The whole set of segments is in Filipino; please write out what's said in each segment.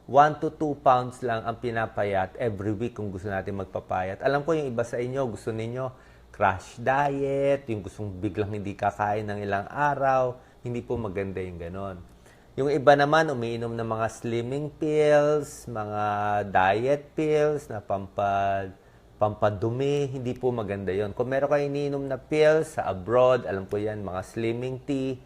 1 to 2 pounds lang ang pinapayat every week kung gusto natin magpapayat. Alam ko yung iba sa inyo, gusto ninyo crash diet, yung gustong biglang hindi kakain ng ilang araw. Hindi po maganda yung ganon. Yung iba naman, umiinom ng mga slimming pills, mga diet pills na pampadumi. Hindi po maganda yon. Kung meron kayo iniinom na pills sa abroad, alam ko yan, mga slimming tea,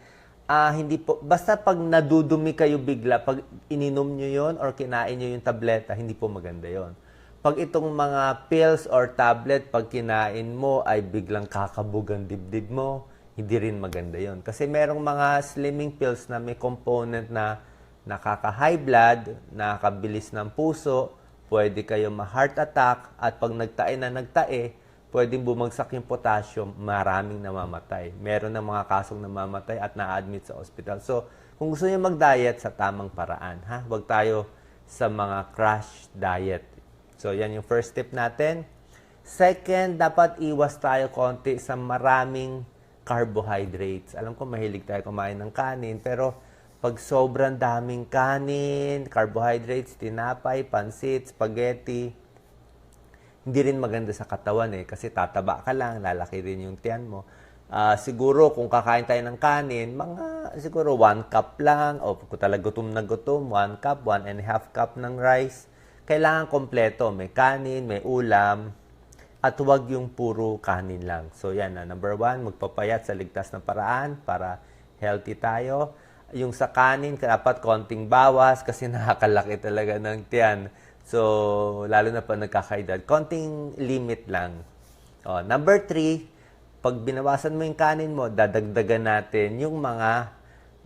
hindi po, basta pag nadudumi kayo bigla, pag ininom nyo yon or kinain nyo yung tableta, hindi po maganda yon. Pag itong mga pills or tablet, pag kinain mo ay biglang kakabog ang dibdib mo, hindi rin maganda yon. Kasi merong mga slimming pills na may component na nakaka-high blood, nakakabilis ng puso, pwede kayo ma-heart attack, at pag nagtae na nagtae, pwedeng bumagsak yung potassium, maraming namamatay. Meron na mga kasong namamatay at na-admit sa hospital. So, kung gusto niyo mag-diet sa tamang paraan, ha? Huwag tayo sa mga crash diet. So, yan yung first tip natin. Second, dapat iwas tayo konti sa maraming carbohydrates. Alam ko mahilig tayo kumain ng kanin, pero pag sobrang daming kanin, carbohydrates, tinapay, pansit, spaghetti, hindi rin maganda sa katawan kasi tataba ka lang, lalaki rin yung tiyan mo. Siguro kung kakain tayo ng kanin, mga siguro 1 cup lang, o kung talaga gutom na gutom, 1 cup, 1.5 cup ng rice. Kailangan kompleto, may kanin, may ulam, at huwag yung puro kanin lang. So yan na, number 1, magpapayat sa ligtas na paraan para healthy tayo. Yung sa kanin, dapat konting bawas kasi nakakalaki talaga ng tiyan. So, lalo na pa nagkakaedad, konting limit lang. Number 3, pag binawasan mo yung kanin mo, dadagdagan natin yung mga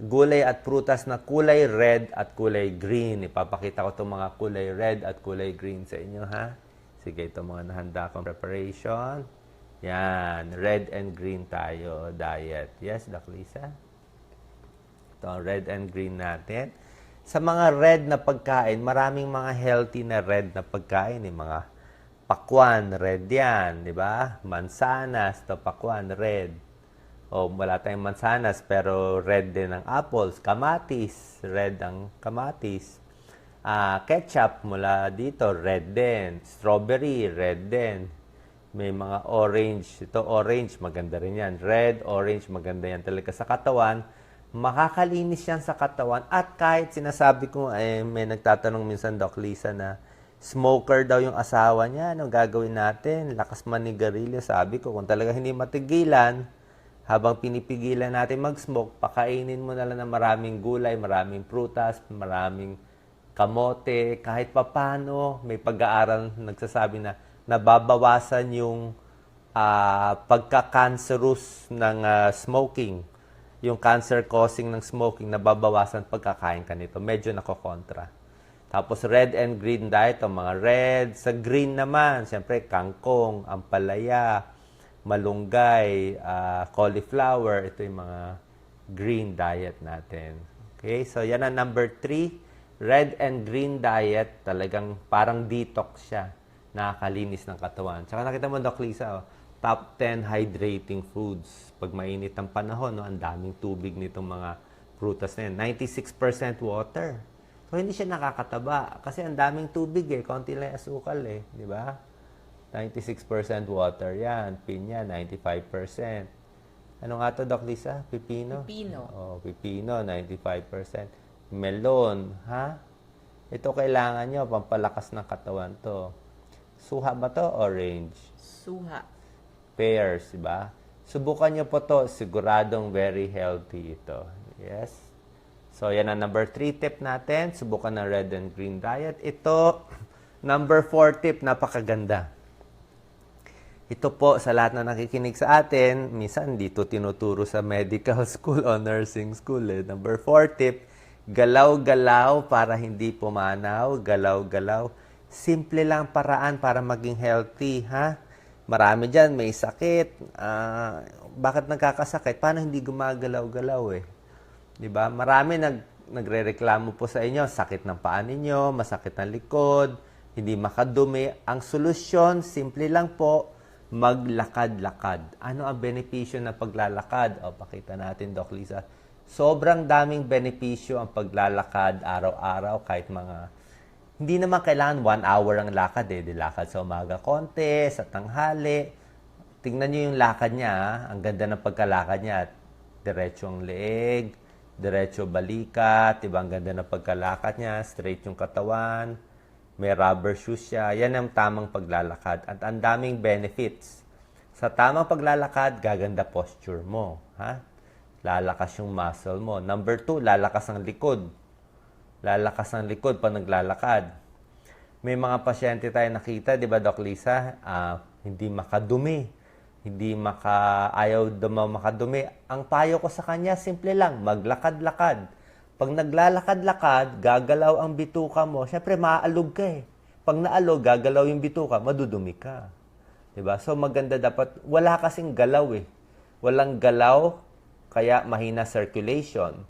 gulay at prutas na kulay red at kulay green. Ipapakita ko itong mga kulay red at kulay green sa inyo, ha? Sige, ito mga nahanda akong preparation. Yan, red and green tayo, diet. Yes, Doc Lisa? Ito, red and green natin. Sa mga red na pagkain, maraming mga healthy na red na pagkain. Mga pakwan, red yan, di ba? Mansanas, to pakwan, red. O wala tayong mansanas, pero red din ang apples. Kamatis, red ang kamatis. Ketchup mula dito, red din. Strawberry, red din. May mga orange. Ito orange, maganda rin yan. Red, orange, maganda yan talaga sa katawan. Makakalinis yan sa katawan. At kahit sinasabi ko, may nagtatanong minsan, Doc Lisa, na smoker daw yung asawa niya. Anong gagawin natin? Lakas manigarilyo. Sabi ko, kung talaga hindi matigilan, habang pinipigilan natin mag-smoke, pakainin mo na lang ng maraming gulay, maraming prutas, maraming kamote. Kahit papano, may pag-aaral nagsasabi na nababawasan yung pagka-cancerous ng smoking. Yung cancer-causing ng smoking, nababawasan pagkakain ka nito. Medyo nakokontra. Tapos red and green diet, o mga red. Sa green naman, siyempre, kangkong, ampalaya, malunggay, cauliflower. Ito yung mga green diet natin. Okay, so yan ang number 3. Red and green diet, talagang parang detox siya. Nakakalinis ng katawan. Tsaka nakita mo, Doc Lisa, top 10 hydrating foods. Pag mainit ang panahon, ang daming tubig nitong mga prutas na yan. 96% water. So, hindi siya nakakataba. Kasi ang daming tubig konti lang asukal di ba? 96% water yan. Pinya, 95%. Ano nga to, Doc Lisa? Pipino? Pipino. Pipino, 95%. Melon, ha? Ito kailangan nyo, pampalakas ng katawan to. Suha ba to? Orange. Suha. Pears, diba? Subukan nyo po to. Siguradong very healthy ito. Yes? So, yan ang number 3 tip natin. Subukan ng red and green diet. Ito, number 4 tip, napakaganda. Ito po, sa lahat na nakikinig sa atin, minsan dito tinuturo sa medical school o nursing school. Number 4 tip, galaw-galaw para hindi pumanaw. Galaw-galaw. Simple lang paraan para maging healthy, ha? Marami dyan, may sakit. Bakit nagkakasakit? Paano hindi gumagalaw-galaw Diba? Marami nagre-reklamo po sa inyo, sakit ng paa ninyo, masakit ng likod, hindi makadumi. Ang solusyon, simple lang po, maglakad-lakad. Ano ang benepisyo ng paglalakad? Pakita natin, Doc Lisa. Sobrang daming benepisyo ang paglalakad araw-araw, kahit mga Hindi naman kailangan 1 hour ang lakad eh. Dilakad sa umaga konti, sa tanghali. Tingnan nyo yung lakad niya. Ang ganda ng pagkalakad niya. Diretso ang leeg, diretso balikat. Diba? Ang ganda ng pagkalakad niya. Straight yung katawan. May rubber shoes siya. Yan ang tamang paglalakad. At ang daming benefits. Sa tamang paglalakad, gaganda posture mo. Ha? Lalakas yung muscle mo. Number 2, lalakas ang likod. Lalakas ang likod pag naglalakad. May mga pasyente tayo nakita, di ba, Doc Lisa? Hindi makadumi. Ayaw makadumi. Ang payo ko sa kanya, simple lang, maglakad-lakad. Pag naglalakad-lakad, gagalaw ang bituka mo. Siyempre, maaalog ka eh. Pag naalog, gagalaw yung bituka, madudumi ka. Diba? So, maganda dapat, wala kasing galaw eh. Walang galaw, kaya mahina circulation.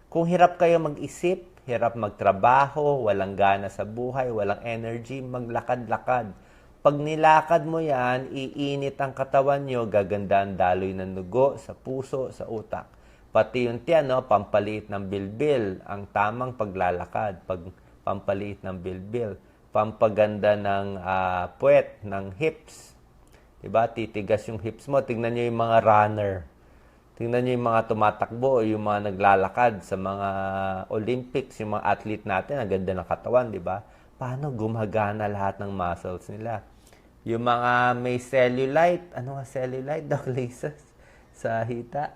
Kung hirap kayo mag-isip, hirap magtrabaho, walang gana sa buhay, walang energy, maglakad-lakad. Pag nilakad mo yan, iinit ang katawan nyo, gaganda ang daloy ng dugo sa puso, sa utak. Pati yung tiyan, no, pampaliit ng bilbil, ang tamang paglalakad, pampaliit ng bilbil, pampaganda ng puwet, ng hips. Diba? Titigas yung hips mo. Tingnan nyo yung mga runner. Tingnan nyo yung mga tumatakbo, yung mga naglalakad sa mga Olympics, yung mga athlete natin, ang ganda ng katawan, di ba? Paano gumagana lahat ng muscles nila? Yung mga may cellulite, ano nga cellulite, Doc Lisa? Sa hita?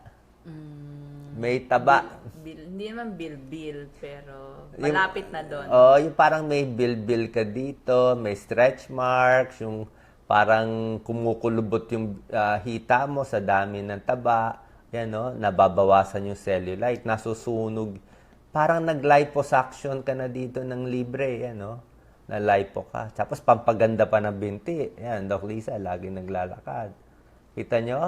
May taba. Hindi naman bil-bil, pero malapit na doon. Yung parang may bil-bil ka dito, may stretch marks, yung parang kumukulubot yung hita mo sa dami ng taba. Yan, no? Nababawasan yung cellulite, nasusunog. Parang nag-liposuction ka na dito ng libre, yan, no? Na-lipo ka. Tapos pampaganda pa ng binti. Yan, Doc Lisa, lagi naglalakad. Kita nyo?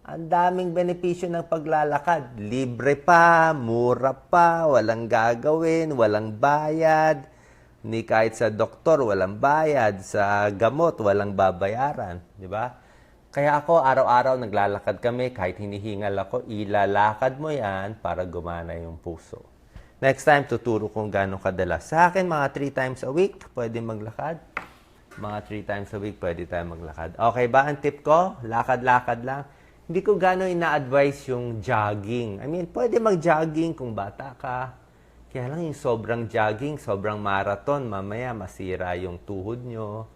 Ang daming benepisyo ng paglalakad. Libre pa, mura pa, walang gagawin, walang bayad. Ni kahit sa doktor, walang bayad. Sa gamot, walang babayaran. Di ba? Kaya ako, araw-araw naglalakad kami, kahit hinihingal ako, ilalakad mo yan para gumana yung puso. Next time, tuturo kung gano'ng kadalas. Sa akin, mga 3 times a week, pwede maglakad. Mga 3 times a week, pwede tayo maglakad. Okay ba ang tip ko? Lakad-lakad lang. Hindi ko gano'ng ina-advise yung jogging. I mean, pwede mag-jogging kung bata ka. Kaya lang yung sobrang jogging, sobrang marathon, mamaya masira yung tuhod nyo.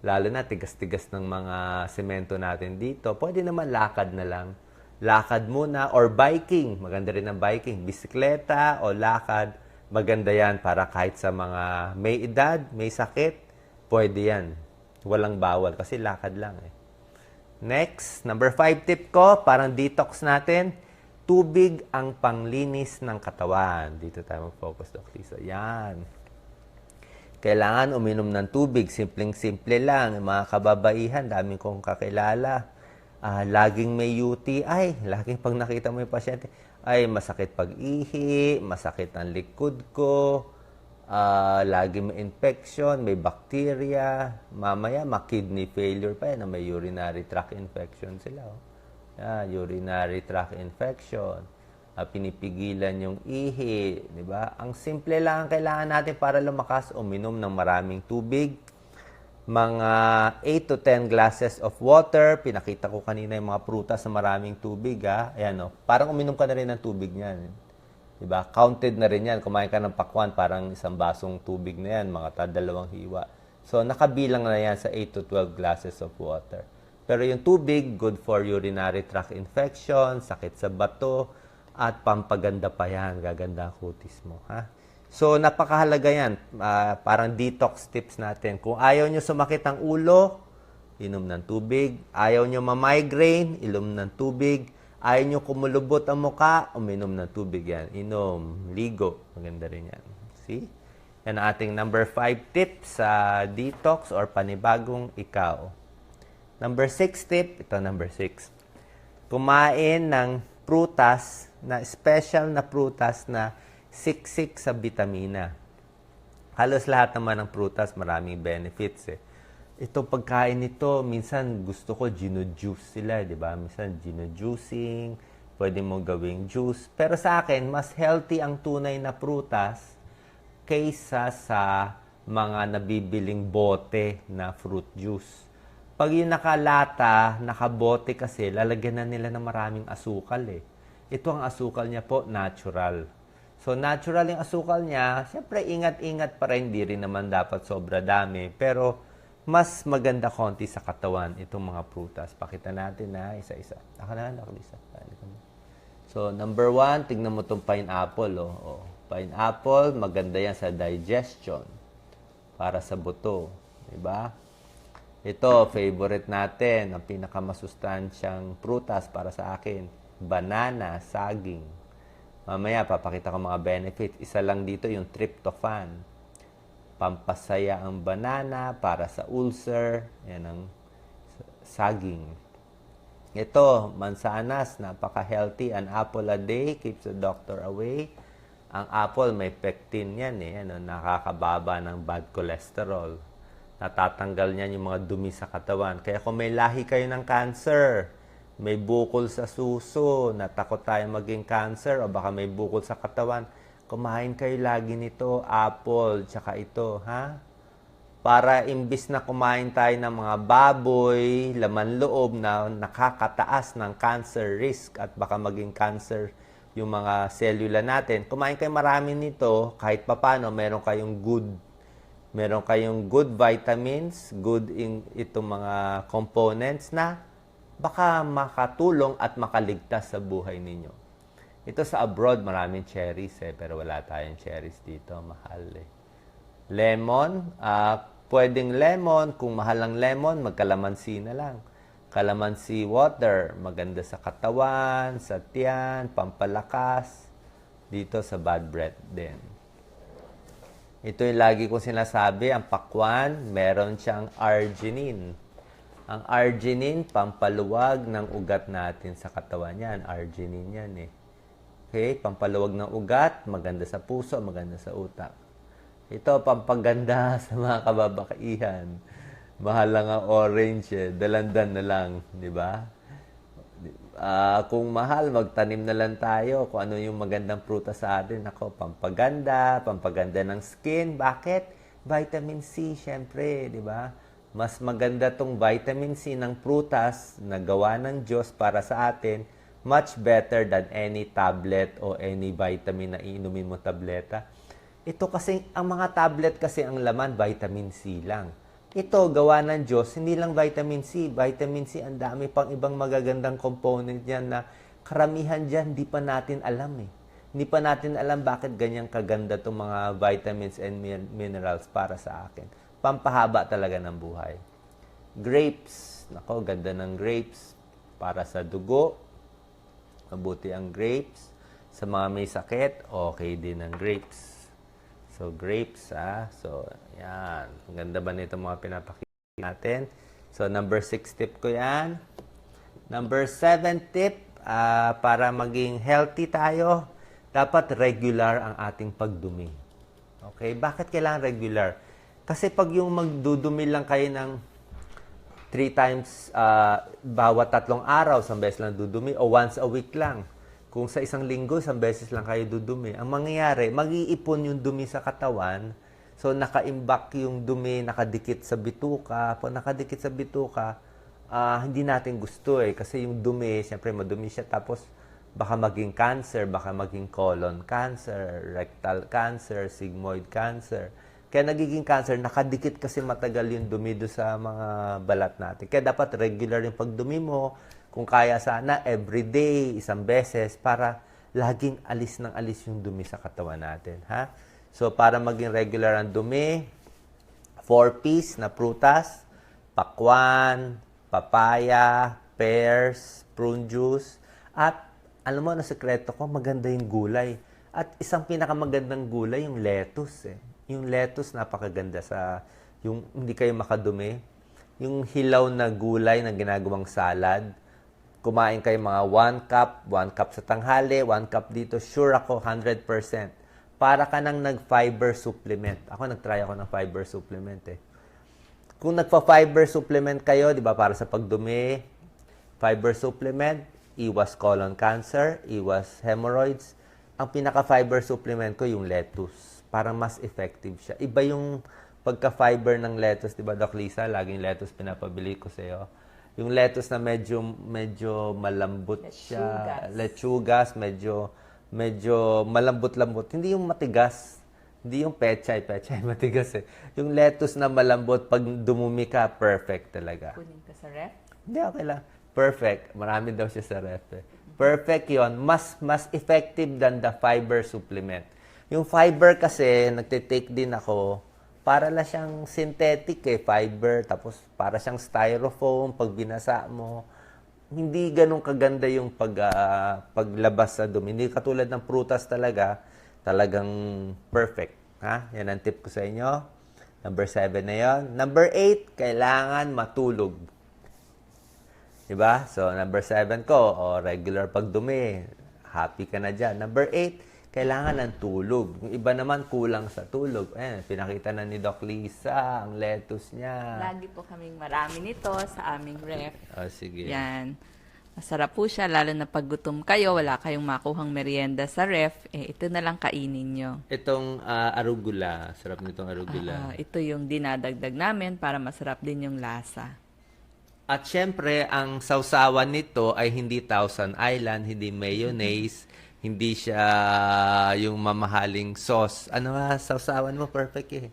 Lalo na tigas-tigas ng mga semento natin dito, pwede naman lakad na lang. Lakad muna or biking. Maganda rin ang biking. Bisikleta o lakad. Maganda yan para kahit sa mga may edad, may sakit, pwede yan. Walang bawal kasi lakad lang eh. Next, number 5 tip ko, parang detox natin. Tubig ang panglinis ng katawan. Dito tayo mag-focus, Doc Lisa. Yan. Kailangan uminom ng tubig. Simpleng-simple lang. Mga kababaihan, daming kong kakilala. Laging may UTI. Laging pag nakita mo yung pasyente, ay masakit pag-ihi, masakit ang likod ko, laging may infection, may bacteria. Mamaya, kidney failure pa yan na may urinary tract infection sila. Urinary tract infection. Pinipigilan yung ihi, di ba? Ang simple lang ang kailangan natin para lumakas, uminom ng maraming tubig. Mga 8 to 10 glasses of water. Pinakita ko kanina yung mga prutas na maraming tubig, ha? Ayan, no? Parang uminom ka na rin ng tubig niyan. Di ba? Counted na rin yan. Kumain ka ng pakwan, parang isang basong tubig na yan, mga 2 hiwa. So, nakabilang na yan sa 8 to 12 glasses of water. Pero yung tubig, good for urinary tract infection, sakit sa bato, at pampaganda pa yan. Gaganda ang kutis mo. Ha? So, napakahalaga yan. Parang detox tips natin. Kung ayaw nyo sumakit ang ulo, inom ng tubig. Ayaw nyo ma-migraine, inom ng tubig. Ayaw nyo kumulubot ang muka, uminom ng tubig yan. Inom, ligo. Maganda rin yan. See? Yan ang ating number 5 tip sa detox or panibagong ikaw. Number 6 tip, ito number 6. Kumain ng prutas, na special na prutas na siksik sa bitamina. Halos lahat naman ng prutas maraming benefits eh. Ito pagkain nito, minsan gusto ko gino-juice sila, di ba? Minsan gino-juicing, pwede mo gawing juice. Pero sa akin, mas healthy ang tunay na prutas kaysa sa mga nabibiling bote na fruit juice. Pag yung nakalata, nakabote kasi, lalagyan na nila ng maraming asukal eh. Ito ang asukal niya po, natural. So, natural yung asukal niya. Siyempre, ingat-ingat pa rin. Hindi rin naman dapat sobra dami. Pero, mas maganda konti sa katawan itong mga prutas. Pakita natin na isa-isa. Ako na, Lisa. So, number 1, tignan mo itong pineapple. Oh. Pineapple, maganda yan sa digestion. Para sa buto. Diba? Ito, favorite natin. Ang pinakamasustansyang prutas para sa akin. Banana, saging. Mamaya, papakita ko mga benefits. Isa lang dito yung tryptophan. Pampasaya ang banana para sa ulcer. Yan ang saging. Ito, mansanas. Napaka-healthy. An apple a day keeps the doctor away. Ang apple, may pectin yan eh. Ano, nakakababa ng bad cholesterol. Natatanggal niyan yung mga dumi sa katawan. Kaya kung may lahi kayo ng cancer, may bukol sa suso, natakot tayo maging cancer, o baka may bukol sa katawan, kumain kayo lagi nito, apple, tsaka ito, ha? Para imbis na kumain tayo ng mga baboy, laman loob na nakakataas ng cancer risk at baka maging cancer yung mga selula natin, kumain kayo marami nito, kahit papano, meron kayong good vitamins, good in itong mga components na baka makatulong at makaligtas sa buhay ninyo. Ito sa abroad, maraming cherries pero wala tayong cherries dito. Mahal eh. Lemon, pwedeng lemon. Kung mahal ang lemon, magkalamansi na lang. Kalamansi water, maganda sa katawan, sa tiyan, pampalakas. Dito sa bad breath din. Ito yung lagi kong sinasabi, ang pakwan, meron siyang arginine. Ang arginine, pampaluwag ng ugat natin sa katawan yan. Arginine yan eh. Okay, pampaluwag ng ugat, maganda sa puso, maganda sa utak. Ito, pampaganda sa mga kababakaihan. Mahal lang ang orange eh. Dalandan na lang, di ba? Kung mahal, magtanim na lang tayo kung ano yung magandang prutas sa atin. Ako, pampaganda ng skin. Bakit? Vitamin C, syempre, di ba? Mas maganda tong vitamin C ng prutas na gawa ng Diyos para sa atin, much better than any tablet o any vitamin na iinumin mo tableta. Ito kasi, ang mga tablet kasi ang laman, vitamin C lang. Ito, gawa ng Diyos, hindi lang vitamin C. Vitamin C, ang dami pang ibang magagandang component yan na karamihan dyan, hindi pa natin alam eh. Hindi pa natin alam bakit ganyang kaganda itong mga vitamins and minerals para sa akin. Pampahaba talaga ng buhay. Grapes. Nako, ganda ng grapes. Para sa dugo, mabuti ang grapes. Sa mga may sakit, okay din ang grapes. So, grapes, So, yan. Ang ganda ba nito mga pinapakita natin? So, number 6 tip ko yan. Number 7 tip, para maging healthy tayo, dapat regular ang ating pagdumi. Okay? Bakit kailangan regular? Kasi pag yung magdudumi lang kayo ng 3 times bawat 3 araw, isang beses lang dudumi, o once a week lang. Kung sa isang linggo, isang beses lang kayo dudumi. Ang mangyayari, mag-iipon yung dumi sa katawan. So, naka-imbak yung dumi, nakadikit sa bituka. Pag nakadikit sa bituka, hindi natin gusto eh. Kasi yung dumi, siyempre madumi siya. Tapos, baka maging cancer, baka maging colon cancer, rectal cancer, sigmoid cancer. Kaya nagiging cancer, nakadikit kasi matagal yung dumi do sa mga balat natin. Kaya dapat regular yung pagdumi mo. Kung kaya sana, everyday, isang beses, para laging alis ng alis yung dumi sa katawan natin. Ha? So, para maging regular ang dumi, 4-piece na prutas, pakwan, papaya, pears, prune juice, at alam mo, ano sekreto ko, maganda yung gulay. At isang pinakamagandang gulay, yung lettuce. Yung lettuce, napakaganda sa, yung hindi kayo makadumi. Yung hilaw na gulay na ginagawang salad, kumain kayo mga 1 cup sa tanghali, 1 cup dito, sure ako, 100%. Para ka nang nag-fiber supplement. Ako, nag-try ako ng fiber supplement eh. Kung nagpa-fiber supplement kayo, di ba, para sa pagdumi, fiber supplement, iwas colon cancer, iwas hemorrhoids. Ang pinaka-fiber supplement ko, yung lettuce. Parang mas effective siya. Iba yung pagka-fiber ng lettuce, di ba, Doc Lisa? Laging lettuce pinapabili ko sa'yo. Yung lettuce na medyo malambot siya. Lechugas, medyo malambot-lambot. Hindi yung matigas. Hindi yung pechay, matigas eh. Yung lettuce na malambot, pag dumumi ka, perfect talaga. Kunin ka sa ref. Hindi, okay lang. Perfect. Marami daw siya sa ref eh. Perfect yon. Mas effective than the fiber supplement. Yung fiber kasi, nagtitake din ako, para lang siyang synthetic eh, fiber. Tapos para siyang styrofoam, pag binasa mo. Hindi ganun kaganda yung paglabas sa dumi. Hindi katulad ng prutas talagang perfect. Ha? Yan ang tip ko sa inyo. Number 7 na yon. Number 8, kailangan matulog. Diba? So, number 7 ko, regular pagdumi. Happy ka na dyan. Number 8, kailangan ng tulog. Yung iba naman, kulang sa tulog. Ayan, pinakita na ni Doc Lisa ang lettuce niya. Lagi po kaming marami nito sa aming ref. Sige. Yan. Masarap po siya, lalo na pag gutom kayo, wala kayong makuhang merienda sa ref, ito na lang kainin nyo. Itong arugula. Sarap nitong arugula. Ito yung dinadagdag namin para masarap din yung lasa. At syempre, ang sausawan nito ay hindi Thousand Island, hindi mayonnaise, hindi siya yung mamahaling sauce. Ano nga, sausawan mo? Perfect eh.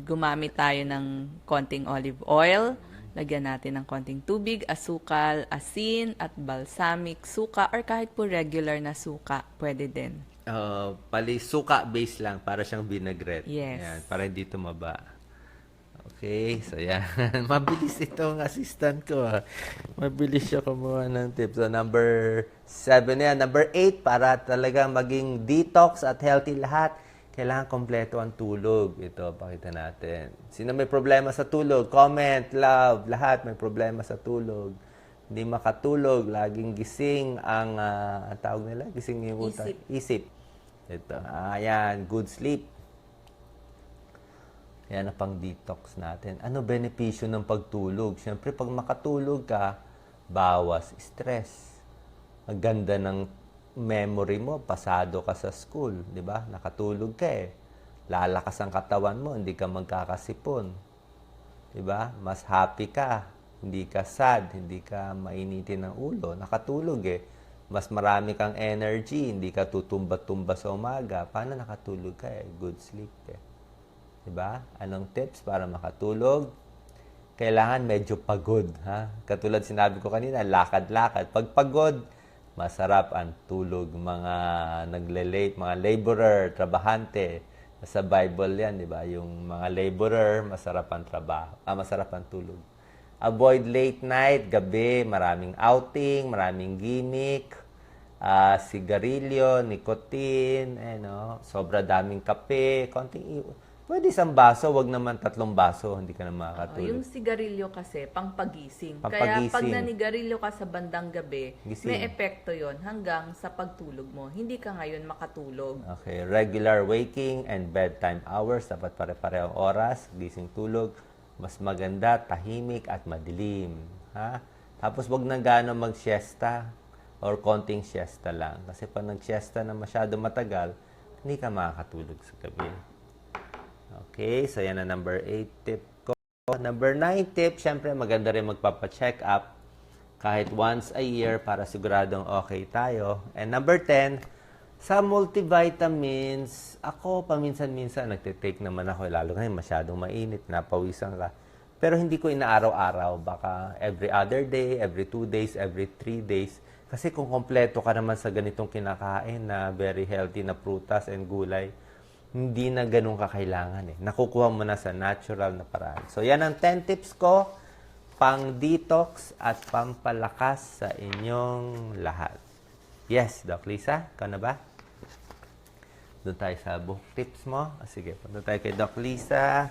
Gumamit tayo ng konting olive oil, lagyan natin ng konting tubig, asukal, asin, at balsamic suka, or kahit po regular na suka, pwede din. Suka base lang, para siyang vinaigrette. Yes. Yan, para hindi tumaba. Okay, so yan. Mabilis itong assistant ko. Mabilis siya kumuha ng tips. So, number 7 yan. Number 8, para talaga maging detox at healthy lahat, kailangan kompleto ang tulog. Ito, pakita natin. Sino may problema sa tulog? Comment, love, lahat may problema sa tulog. Hindi makatulog, laging gising ang tawag nila, gising yung utak. Isip. Ito, ayan, good sleep. Yan ang pang-detox natin. Ano benepisyo ng pagtulog? Siyempre, pag makatulog ka, bawas stress. Ang ganda ng memory mo, pasado ka sa school, di ba? Nakatulog ka eh. Lalakas ang katawan mo, hindi ka magkakasipon. Di ba? Mas happy ka, hindi ka sad, hindi ka mainitin ng ulo. Nakatulog eh. Mas marami kang energy, hindi ka tutumba-tumba sa umaga. Paano nakatulog ka eh? Good sleep eh. Diba? Anong tips para makatulog? Kailangan medyo pagod. Ha? Katulad sinabi ko kanina, lakad-lakad. Pag pagod, masarap ang tulog. Mga nagle-late, mga laborer, trabahante. Sa Bible yan, di ba? Yung mga laborer, masarap ang trabaho. Masarap ang tulog. Avoid late night, gabi, maraming outing, maraming gimmick, sigarilyo, nicotine, sobra daming kape, konting pwede isang baso, wag naman 3 baso, hindi ka na makakatulog. Yung sigarilyo kasi, pangpagising. Pampagising. Kaya pag nanigarilyo ka sa bandang gabi, Gising. may epekto yon hanggang sa pagtulog mo. Hindi ka ngayon makatulog. Okay, regular waking and bedtime hours, dapat pare-parehong oras, gising tulog, mas maganda, tahimik at madilim. Ha? Tapos wag na gaano mag-siesta or konting siesta lang. Kasi pag nag-siesta na masyado matagal, hindi ka makakatulog sa gabi. Okay, so yan ang number 8 tip ko. Number 9 tip, syempre maganda rin magpapa-check up kahit once a year para siguradong okay tayo. And number 10, sa multivitamins, ako paminsan-minsan nagtitake naman ako, lalo ngayon masyadong mainit, napawisan ka. Pero hindi ko inaaraw-araw, baka every other day, every 2 days, every 3 days. Kasi kung kompleto ka naman sa ganitong kinakain na very healthy na prutas and gulay, hindi na ganun kakailangan eh. Nakukuha mo na sa natural na paraan. So, yan ang 10 tips ko, pang-detox at pampalakas sa inyong lahat. Yes, Doc Lisa, ikaw na ba? Doon tayo sa book tips mo. Sige, punta tayo kay Doc Lisa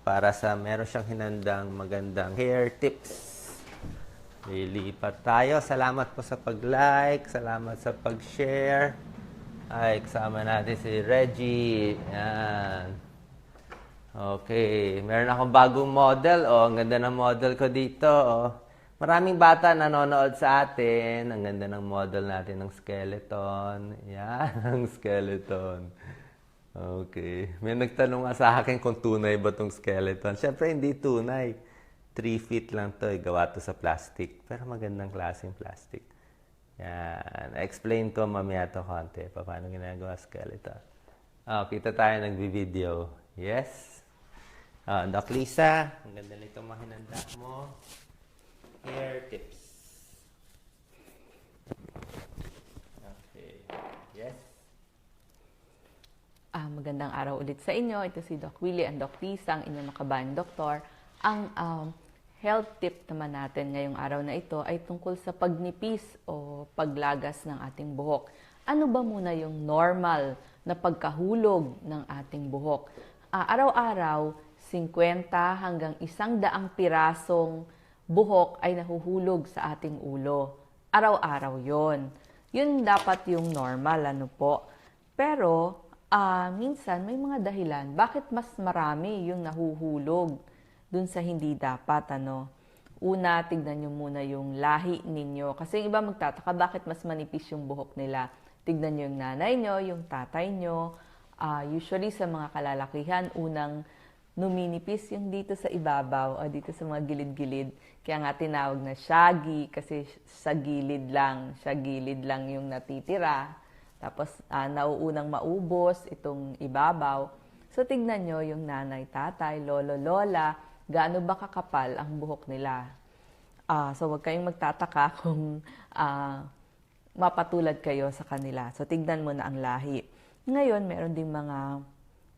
para sa meron siyang hinandang magandang hair tips. Lilipat tayo. Salamat po sa pag-like, salamat sa pag-share. Ay, kasama natin si Reggie. Yan. Okay. Meron akong bagong model. Ang ganda ng model ko dito. Maraming bata nanonood sa atin. Ang ganda ng model natin ng skeleton. Yan, ang skeleton. Okay. May nagtanong nga sa akin kung tunay ba tong skeleton. Siyempre, hindi tunay. 3 feet lang to, gawa to sa plastic. Pero magandang klaseng plastic. Yan. Explain ko mamaya to konti. Paano ginagawa skeleton. Kita tayo nagbi-video. Yes. Doc Lisa, ang ganda nito mahinanda mo. Hair tips. Okay. Yes. Magandang araw ulit sa inyo. Ito si Doc Willie and Doc Lisa, ang inyong makabayan doktor. Ang health tip naman natin ngayong araw na ito ay tungkol sa pagnipis o paglagas ng ating buhok. Ano ba muna yung normal na pagkahulog ng ating buhok? Araw-araw, 50 hanggang 100 pirasong buhok ay nahuhulog sa ating ulo. Araw-araw yon. Yun dapat yung normal, ano po. Pero, minsan may mga dahilan. Bakit mas marami yung nahuhulog dun sa hindi dapat, ano? Una, tignan nyo muna yung lahi ninyo. Kasi yung iba magtataka, bakit mas manipis yung buhok nila? Tignan nyo yung nanay nyo, yung tatay nyo. Usually sa mga kalalakihan, unang numinipis yung dito sa ibabaw o dito sa mga gilid-gilid. Kaya nga tinawag na shaggy kasi sa gilid lang yung natitira. Tapos nauunang maubos itong ibabaw. So tignan nyo yung nanay, tatay, lolo, lola, gaano ba kakapal ang buhok nila. So huwag kayong magtataka kung mapatulad kayo sa kanila. So tignan mo na ang lahi. Ngayon, meron ding mga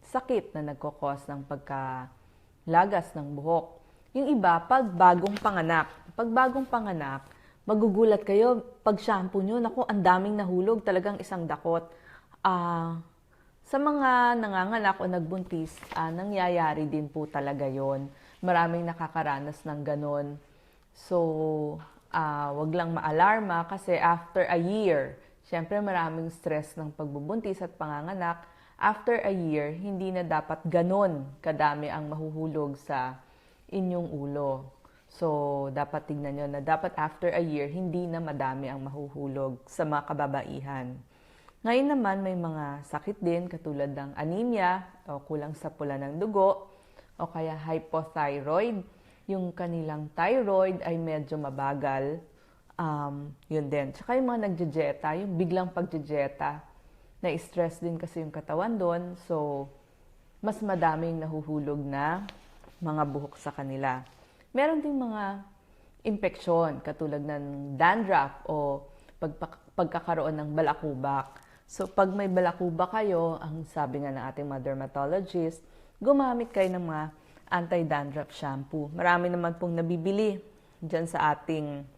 sakit na nagkukos ng pagkalagas ng buhok. Yung iba, pag bagong panganak. Pag bagong panganak, magugulat kayo pag shampoo nyo. Naku, ang daming nahulog. Talagang isang dakot. Sa mga nanganganak o nagbuntis, nangyayari din po talaga yon. Maraming nakakaranas ng ganon. So, wag lang maalarma kasi after a year, syempre maraming stress ng pagbubuntis at panganganak. After a year, hindi na dapat ganon kadami ang mahuhulog sa inyong ulo. So, dapat tignan nyo na dapat after a year, hindi na madami ang mahuhulog sa mga kababaihan. Ngayon naman, may mga sakit din katulad ng anemia o kulang sa pula ng dugo o kaya hypothyroid. Yung kanilang thyroid ay medyo mabagal. Yun din. Tsaka yung mga nagdidieta, yung biglang pagdidieta, na-stress din kasi yung katawan doon. So, mas madaming nahuhulog na mga buhok sa kanila. Meron ding mga impeksyon katulad ng dandruff o pagkakaroon ng balakubak. So, pag may balakubak kayo, ang sabi nga ng ating mga dermatologist, gumamit kayo ng mga anti-dandruff shampoo. Marami naman pong nabibili dyan sa ating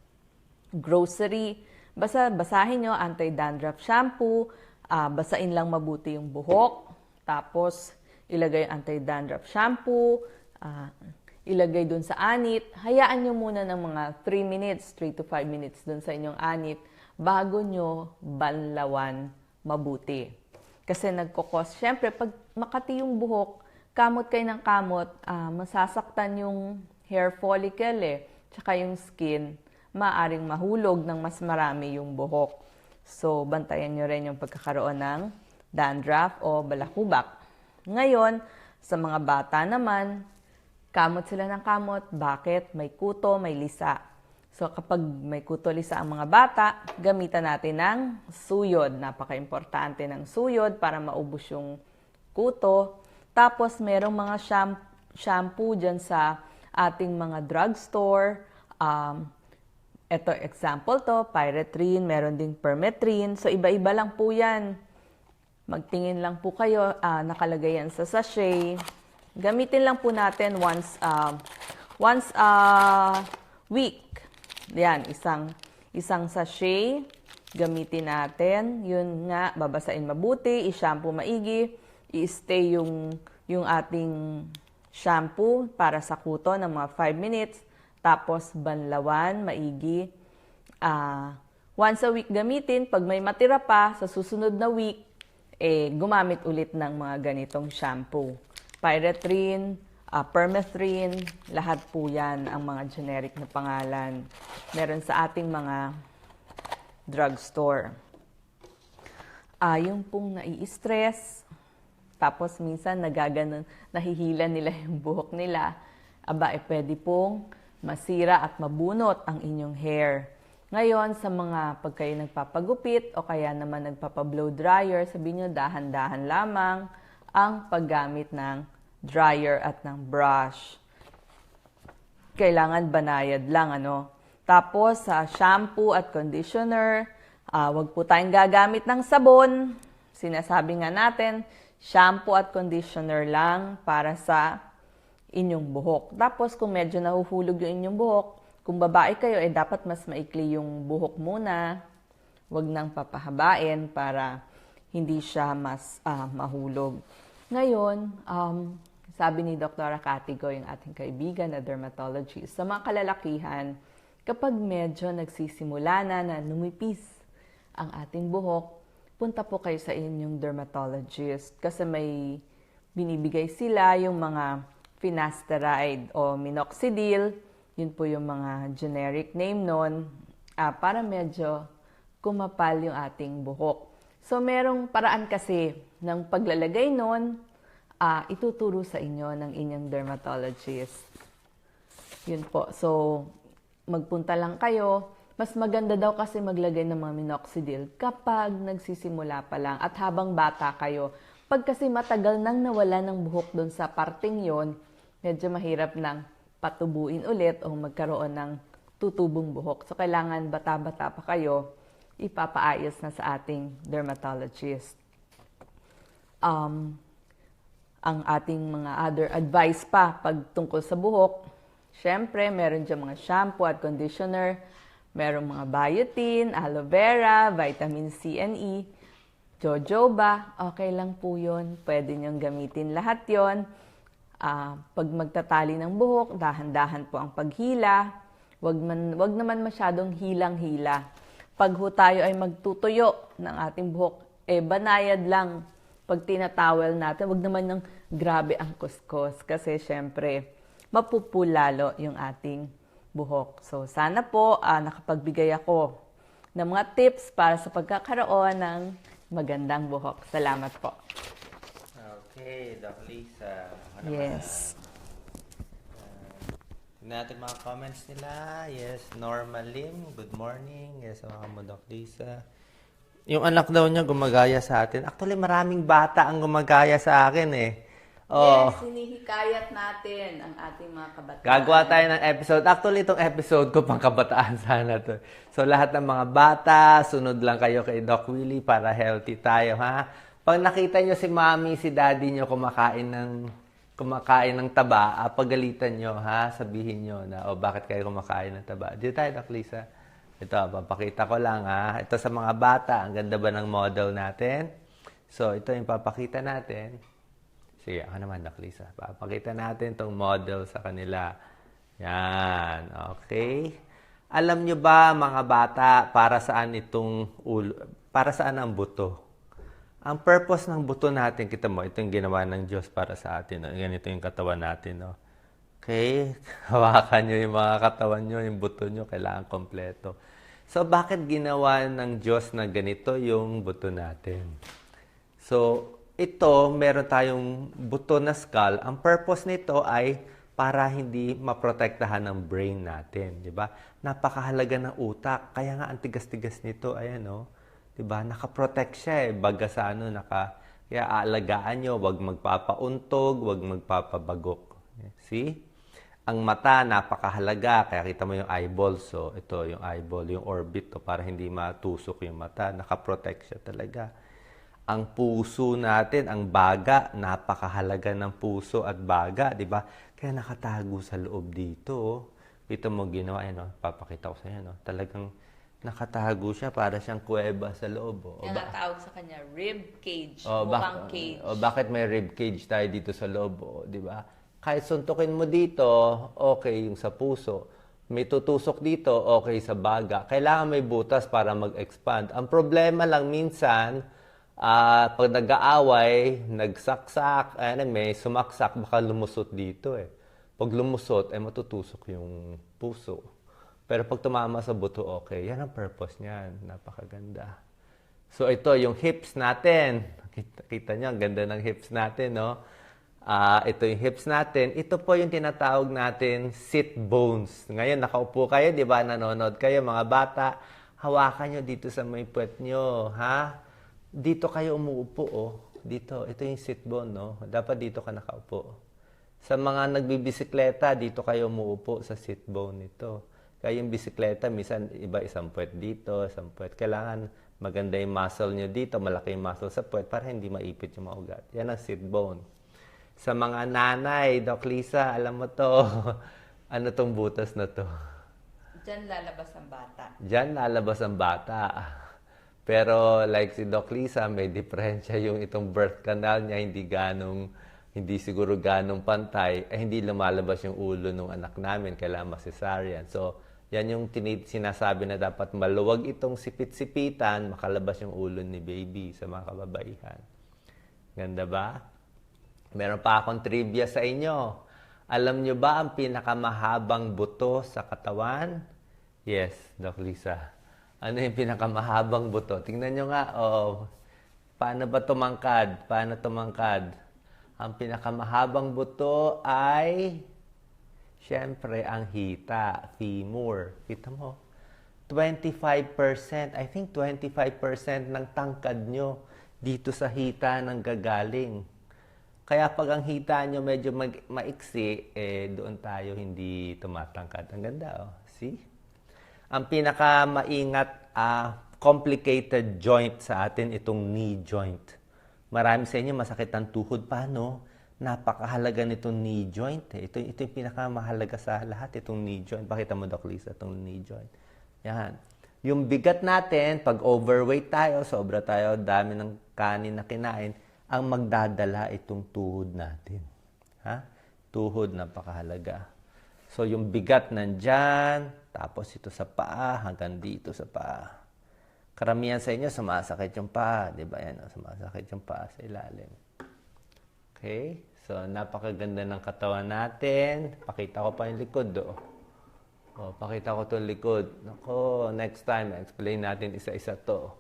grocery. Basahin nyo, anti-dandruff shampoo, basain lang mabuti yung buhok, tapos ilagay yung anti-dandruff shampoo, ilagay dun sa anit. Hayaan nyo muna ng mga 3 minutes, 3 to 5 minutes dun sa inyong anit bago nyo banlawan mabuti. Kasi nagkukos. Siyempre, pag makati yung buhok, kamot kayo ng kamot, masasaktan yung hair follicle tsaka yung skin, maaring mahulog ng mas marami yung buhok. So, bantayan nyo rin yung pagkakaroon ng dandruff o balakubak. Ngayon, sa mga bata naman, kamot sila ng kamot. Bakit? May kuto, may lisa. So, kapag may kuto, lisa ang mga bata, gamitan natin ng suyod. Napaka-importante ng suyod para maubos yung kuto. Tapos, merong mga shampoo dyan sa ating mga drugstore. Ito, example to, pyrethrin, meron ding permethrin. So, iba-iba lang po yan. Magtingin lang po kayo, nakalagay yan sa sachet. Gamitin lang po natin once a week. Yan, isang sachet. Gamitin natin. Yun nga, babasain mabuti, i-shampoo maigi, i-stay yung ating shampoo para sa kuto ng mga 5 minutes. Tapos banlawan, maigi. Once a week gamitin. Pag may matira pa, sa susunod na week, gumamit ulit ng mga ganitong shampoo. Pyrethrin, permethrin, lahat po yan ang mga generic na pangalan. Meron sa ating mga drugstore. Yung pong nai-stress, tapos minsan nagaganon, nahihila nila yung buhok nila, pwede pong masira at mabunot ang inyong hair. Ngayon, sa mga pag kayo nagpapagupit o kaya naman nagpapa-blow dryer, sabihin nyo dahan-dahan lamang ang paggamit ng dryer at ng brush. Kailangan banayad lang, ano. Tapos, sa shampoo at conditioner, wag po tayong gagamit ng sabon. Sinasabi nga natin, shampoo at conditioner lang para sa inyong buhok. Tapos, kung medyo nahuhulog yung inyong buhok, kung babae kayo, dapat mas maikli yung buhok muna. Wag nang papahabain para hindi siya mas mahulog. Ngayon, sabi ni Dr. Catigo, yung ating kaibigan na dermatologist, sa mga kalalakihan, kapag medyo nagsisimula na numipis ang ating buhok, punta po kayo sa inyong dermatologist kasi may binibigay sila yung mga finasteride o minoxidil. Yun po yung mga generic name nun, para medyo kumapal yung ating buhok. So, merong paraan kasi ng paglalagay nun, ituturo sa inyo ng inyong dermatologist. Yun po. So, magpunta lang kayo. Mas maganda daw kasi maglagay ng mga minoxidil kapag nagsisimula pa lang at habang bata kayo. Pag kasi matagal nang nawala ng buhok doon sa parting yon, medyo mahirap nang patubuin ulit o magkaroon ng tutubong buhok. So, kailangan bata-bata pa kayo, ipapaayos na sa ating dermatologist. Ang ating mga other advice pa pag tungkol sa buhok, syempre, meron dyan mga shampoo at conditioner, meron mga biotin, aloe vera, vitamin C and E, jojoba, okay lang po yun. Pwede niyong gamitin lahat yon. Pag magtatali ng buhok, dahan-dahan po ang paghila. Wag naman masyadong hilang-hila. Pag ho tayo ay magtutuyo ng ating buhok, banayad lang. Pag tinatawel natin, wag naman ng grabe ang kuskos. Kasi syempre, mapupulalo yung ating buhok. So sana po nakapagbigay ako ng mga tips para sa pagkakaroon ng magandang buhok. Salamat po. Okay, Doc Lisa. Yes. Tignan natin mga comments nila. Yes, Norma Lim, good morning. Yes, mga mo, Doc Lisa. Yung anak daw niya gumagaya sa atin. Actually, maraming bata ang gumagaya sa akin eh. Oh. Yes, hinihikayat natin ang ating mga kabataan. Gagawa tayo ng episode. Actually, itong episode ko pang kabataan sana to. So, lahat ng mga bata, sunod lang kayo kay Doc Willie para healthy tayo, ha? Pag nakita nyo si mommy, si daddy nyo kumakain ng taba, pagalitan nyo, ha? Sabihin nyo na, bakit kayo kumakain ng taba? Dito tayo, Doc Lisa. Ito, papakita ko lang, ha? Ito sa mga bata, ang ganda ba ng model natin? So, ito yung papakita natin. Sige, ako naman, Doc Lisa. Papakita natin itong model sa kanila. Yan, okay. Alam nyo ba, mga bata, para saan itong para saan ang buto? Ang purpose ng buto natin, kita mo, ito yung ginawa ng Diyos para sa atin. No? Ganito yung katawan natin. No? Okay? Hawakan nyo yung mga katawan nyo, yung buto nyo, kailangan kompleto. So, bakit ginawa ng Diyos na ganito yung buto natin? So, ito, meron tayong buto na skull. Ang purpose nito ay para hindi maprotektahan ng brain natin. Di ba? Napakahalaga ng utak. Kaya nga, ang tigas-tigas nito, ayan, no? Diba? Nakaprotect siya baga sa kaya aalagaan nyo, wag magpapauntog, wag magpapabagok. See? Ang mata, napakahalaga. Kaya kita mo yung eyeball. So, ito yung eyeball, yung orbit para hindi matusok yung mata. Nakaprotect siya talaga. Ang puso natin, ang baga, napakahalaga ng puso at baga. Diba? Kaya nakatago sa loob dito. Ito mo ginawa. Papakita ko sa inyo. Talagang nakatago siya para siyang kuweba sa loob. Yan ang tawag sa kanya, rib cage, mukhang cage. Bakit may rib cage tayo dito sa loob? Di ba? Kahit suntukin mo dito, okay yung sa puso. May tutusok dito, okay sa baga. Kailangan may butas para mag-expand. Ang problema lang minsan, pag nag-aaway, nagsaksak, may sumaksak, baka lumusot dito eh. Pag lumusot, matutusok yung puso. Pero pag tumama sa buto, okay. Yan ang purpose niyan. Napakaganda. So ito yung hips natin. Kita nyo, ang ganda ng hips natin, no? Ito yung hips natin. Ito po yung tinatawag natin sit bones. Ngayon, nakaupo kayo, di ba? Nanonood kayo, mga bata. Hawakan nyo dito sa may puwet nyo, ha? Dito kayo umuupo, oh. Dito, ito yung sit bone, no? Dapat dito ka nakaupo. Sa mga nagbibisikleta, dito kayo umuupo sa sit bone nito. Kaya yung bisikleta, minsan iba isang puwet dito, isang puwet. Kailangan maganda yung muscle nyo dito, malaki yung muscle sa puwet para hindi maipit yung mga ugat. Yan ang sit bone. Sa mga nanay, Doc Lisa, alam mo to, ano tong butas na to? Diyan lalabas ang bata. Diyan lalabas ang bata. Pero like si Doc Lisa, may diferensya yung itong birth canal niya, hindi siguro ganong pantay, hindi lumalabas yung ulo ng anak namin, kailangan cesarean. So, yan yung sinasabi na dapat maluwag itong sipit-sipitan, makalabas yung ulo ni baby sa mga kababaihan. Ganda ba? Meron pa akong trivia sa inyo. Alam nyo ba ang pinakamahabang buto sa katawan? Yes, Doc Lisa. Ano yung pinakamahabang buto? Tingnan nyo nga, paano ba tumangkad? Paano tumangkad? Ang pinakamahabang buto ay, syempre, ang hita, femur. Kita mo? 25%, I think 25% ng tangkad nyo dito sa hita nang gagaling. Kaya pag ang hita nyo medyo maiksi, doon tayo hindi tumatangkad. Ang ganda, oh. See? Ang pinakamaingat, complicated joint sa atin, itong knee joint. Marami sa inyo masakit ang tuhod. Paano? Napakahalaga nitong knee joint. Ito yung pinakamahalaga sa lahat, itong knee joint. Pakita mo, Doc Lisa, itong knee joint. Yan. Yung bigat natin, pag overweight tayo, sobra tayo, dami ng kanin na kinain, ang magdadala itong tuhod natin. Ha? Tuhod, napakahalaga. So, yung bigat nandyan, tapos ito sa paa, hanggang dito sa paa. Karamihan sa inyo, sumasakit yung paa. Di ba yan? Sumasakit yung paa sa ilalim. Okay? So, napakaganda ng katawan natin. Pakita ko pa yung likod, do. Pakita ko itong likod. Nako, next time, explain natin isa-isa to.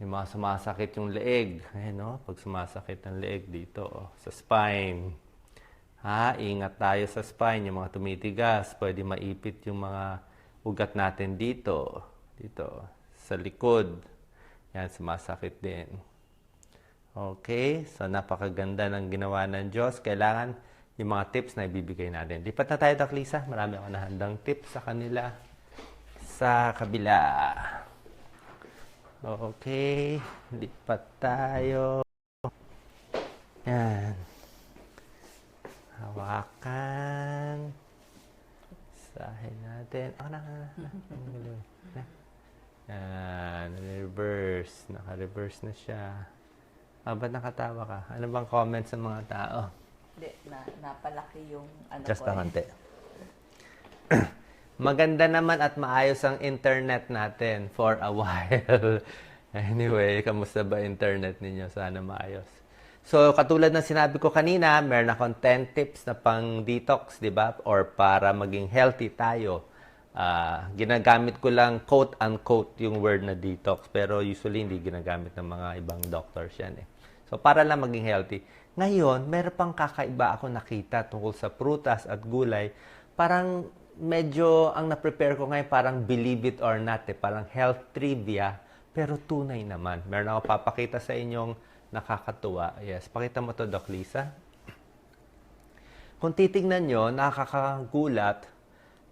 May mga sumasakit yung leeg. Ayan, no? Pag sumasakit ang leeg dito, sa spine. Ingat tayo sa spine. Yung mga tumitigas, pwede maipit yung mga ugat natin dito. Dito. Sa likod. Yan, sumasakit din. Okay? So, napakaganda ng ginawa ng Diyos. Kailangan yung mga tips na ibibigay natin. Lipat na tayo, Doc Lisa. Marami ako nahandang tips sa kanila. Sa kabila. Okay. Lipat tayo. Yan. Hawakan. Sahin natin. Yan. Reverse. Naka-reverse na siya. Ba't nakatawa ka? Ano bang comment sa mga tao? Hindi, napalaki yung ano Just ko. a konti. Maganda naman at maayos ang internet natin for a while. Anyway, kamusta ba internet ninyo? Sana maayos. So, katulad ng sinabi ko kanina, meron akong 10 tips na pang detox, di ba? Or para maging healthy tayo. Ginagamit ko lang quote-unquote yung word na detox, pero usually hindi ginagamit ng mga ibang doctors yan eh. So, para lang maging healthy. Ngayon, meron pang kakaiba ako nakita tungkol sa prutas at gulay. Parang medyo ang na-prepare ko ngayon parang believe it or not eh. Parang health trivia, pero tunay naman. Meron ako papakita sa inyong nakakatuwa. Yes, pakita mo to, Doc Lisa. Kung titignan nyo, nakakagulat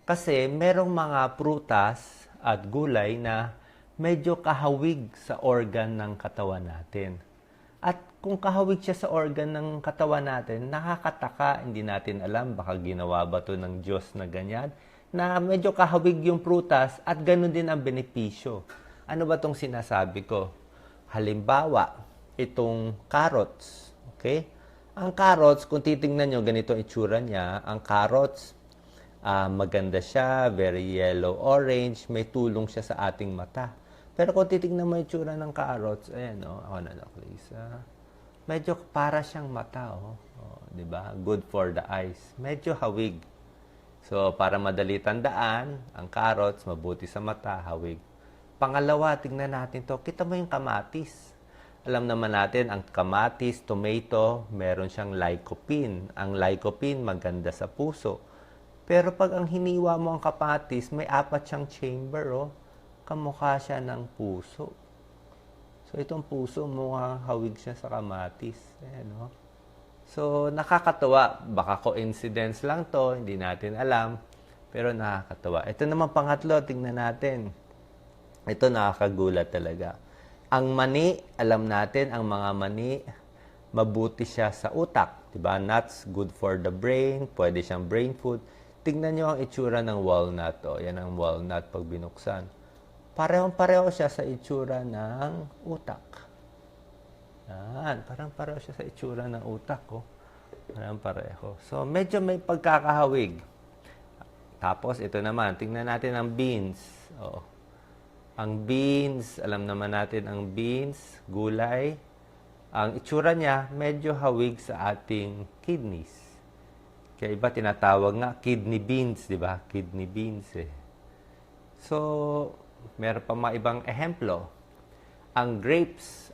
kasi merong mga prutas at gulay na medyo kahawig sa organ ng katawan natin. At kung kahawig siya sa organ ng katawan natin, nakakataka, hindi natin alam, baka ginawa ba to ng Diyos na ganyan, na medyo kahawig yung prutas at ganun din ang benepisyo. Ano ba tong sinasabi ko? Halimbawa, itong carrots. Okay? Ang carrots, kung titingnan nyo, ganito ang itsura niya. Ang carrots, maganda siya, very yellow-orange, may tulong siya sa ating mata. Pero kung titignan mo yung itsura ng carrots, ayan, ako na, Doc Lisa. Medyo para siyang mata, di ba? Good for the eyes. Medyo hawig. So, para madali tandaan, ang carrots, mabuti sa mata, hawig. Pangalawa, tingnan natin to. Kita mo yung kamatis. Alam naman natin, ang kamatis, tomato, meron siyang lycopene. Ang lycopene, maganda sa puso. Pero pag ang hiniwa mo ang kamatis, may 4 siyang chamber, oh. Kamukha siya ng puso. So, itong puso, mukhang hawig siya sa kamatis. Ayan, oh. So, nakakatawa. Baka coincidence lang to, hindi natin alam. Pero nakakatawa. Ito naman pangatlo, tingnan natin. Ito nakakagulat talaga. Ang mani, alam natin, ang mga mani, mabuti siya sa utak. Diba? Nuts, good for the brain. Pwede siyang brain food. Tingnan nyo ang itsura ng walnut. Oh. Yan ang walnut pag binuksan. Parehong-pareho siya sa itsura ng utak. Yan. Parang pareho siya sa itsura ng utak. Oh. Parang pareho. So, medyo may pagkakahawig. Tapos, ito naman. Tingnan natin ang beans. Oh. Ang beans, alam naman natin ang beans, gulay. Ang itsura niya, medyo hawig sa ating kidneys. Kaya iba tinatawag nga kidney beans, di ba? Kidney beans eh. So, meron pa mga ibang ehemplo. Ang grapes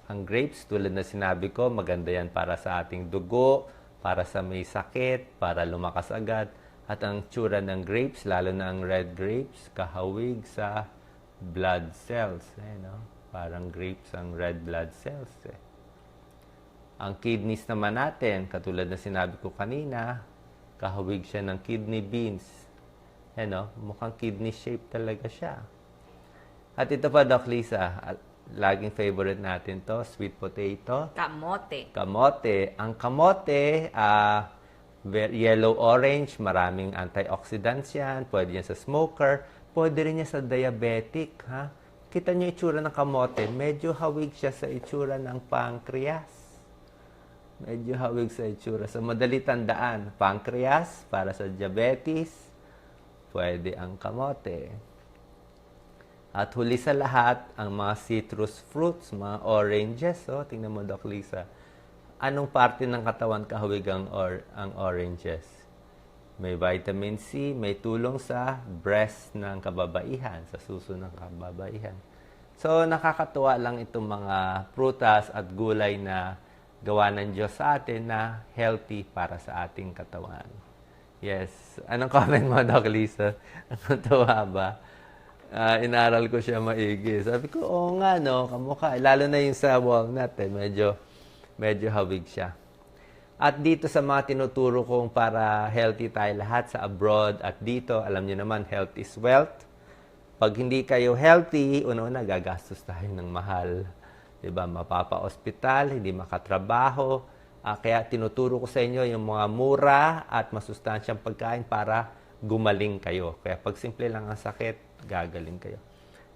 tulad na sinabi ko, maganda yan para sa ating dugo, para sa may sakit, para lumakas agad. At ang tsura ng grapes, lalo na ang red grapes, kahawig sa blood cells. Eh, no? Parang grapes ang red blood cells. Eh. Ang kidneys naman natin, katulad na sinabi ko kanina, kahawig siya ng kidney beans. Eh, no? Mukhang kidney shape talaga siya. At ito pa, Doc Lisa, laging favorite natin to, sweet potato. Kamote. Kamote. Ang kamote, yellow-orange, maraming antioxidants yan. Pwede yan sa smoker. Pwede rin niya sa diabetic, ha? Kita niyo itsura ng kamote, medyo hawig siya sa itsura ng pancreas. Medyo hawig sa itsura. Sa madali tandaan, pancreas para sa diabetes, pwede ang kamote. At huli sa lahat, ang mga citrus fruits, mga oranges, oh, tingnan mo, Doc Lisa. Anong parte ng katawan kahawig ang oranges? May vitamin C, may tulong sa breast ng kababaihan, sa suso ng kababaihan. So, nakakatuwa lang itong mga prutas at gulay na gawa ng Diyos sa atin na healthy para sa ating katawan. Yes. Anong comment mo, Doc Lisa? Natuwa ba? Inaral ko siya maigi. Sabi ko, oo nga, no, kamukha. Lalo na yung sa walnut, medyo hawig siya. At dito sa mga tinuturo kong para healthy tayo lahat sa abroad at dito, alam niyo naman, health is wealth. Pag hindi kayo healthy, una-una gagastos tayo ng mahal. Diba? Mapapa-ospital, hindi makatrabaho. Kaya tinuturo ko sa inyo yung mga mura at masustansyang pagkain para gumaling kayo. Kaya pag simple lang ang sakit, gagaling kayo.